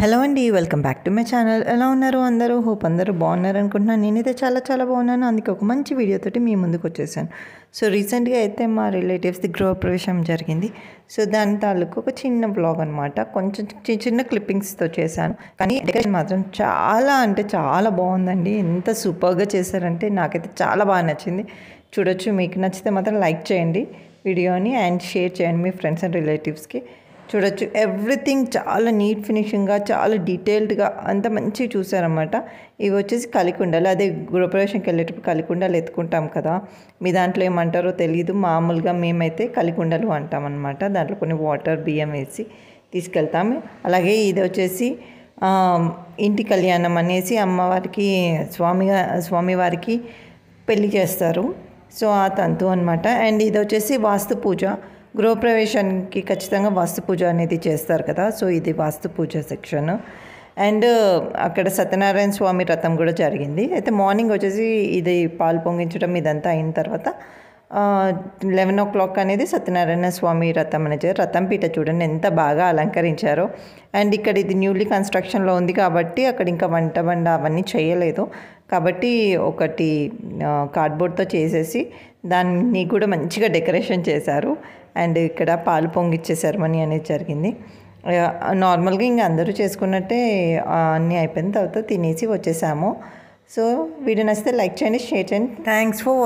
Hello అండి, welcome back to my channel. ఎలా ఉన్నారు అందరూ? హోప్ అందరూ బాగున్నారు అనుకుంటున్నాను. నేనైతే చాలా చాలా బాగున్నాను. అందుకే ఒక మంచి వీడియోతోటి మీ ముందుకు వచ్చేసాను. సో రీసెంట్గా అయితే మా రిలేటివ్స్ది గృహప్రవేశం జరిగింది. సో దాని తాలూకు ఒక చిన్న బ్లాగ్ అనమాట. కొంచెం చిన్న క్లిప్పింగ్స్తో చేశాను. కానీ డెకరేషన్ మాత్రం చాలా అంటే చాలా బాగుందండి. ఎంత సూపర్గా చేశారంటే నాకైతే చాలా బాగా నచ్చింది. చూడొచ్చు. మీకు నచ్చితే మాత్రం లైక్ చేయండి వీడియోని అండ్ షేర్ చేయండి మీ ఫ్రెండ్స్ అండ్ రిలేటివ్స్కి. చూడొచ్చు, ఎవ్రీథింగ్ చాలా నీట్ ఫినిషింగ్గా, చాలా డీటెయిల్డ్గా అంత మంచిగా చూసారన్నమాట. ఇవి వచ్చేసి కలికుండలు. అదే గృహప్రవేశంకి వెళ్ళేటప్పుడు కలికుండలు ఎత్తుకుంటాం కదా, మీ దాంట్లో ఏమంటారో తెలియదు. మామూలుగా మేమైతే కలికుండలు అంటామన్నమాట. దాంట్లో కొన్ని వాటర్ బియ్యం వేసి తీసుకెళ్తాము. అలాగే ఇది వచ్చేసి ఇంటి కళ్యాణం అనేసి అమ్మవారికి స్వామివారికి పెళ్లి చేస్తారు. సో ఆ తంతు అనమాట. అండ్ ఇది వచ్చేసి వాస్తు పూజ. గృహప్రవేశానికి ఖచ్చితంగా వాస్తు పూజ అనేది చేస్తారు కదా. సో ఇది వాస్తు పూజ సెక్షన్. అండ్ అక్కడ సత్యనారాయణ స్వామి రథం కూడా జరిగింది. అయితే మార్నింగ్ వచ్చేసి ఇది పాలు పొంగించడం ఇదంతా అయిన తర్వాత 11 o'clock అనేది సత్యనారాయణ స్వామి రథం అనేది. రథం పీట చూడండి ఎంత బాగా అలంకరించారో. అండ్ ఇక్కడ ఇది న్యూలీ కన్స్ట్రక్షన్లో ఉంది కాబట్టి అక్కడ ఇంకా వంట అవన్నీ చేయలేదు కాబట్టి ఒకటి కార్డ్బోర్డ్తో చేసేసి దాన్ని కూడా మంచిగా డెకరేషన్ చేశారు. అండ్ ఇక్కడ పాలు పొంగిచ్చే సెరమనీ అనేది జరిగింది. నార్మల్గా ఇంకా అందరూ చేసుకున్నట్టే అన్నీ అయిపోయిన తర్వాత తినేసి వచ్చేసాము. సో వీడియో నచ్చితే లైక్ చేయండి, షేర్ చేయండి. Thanks for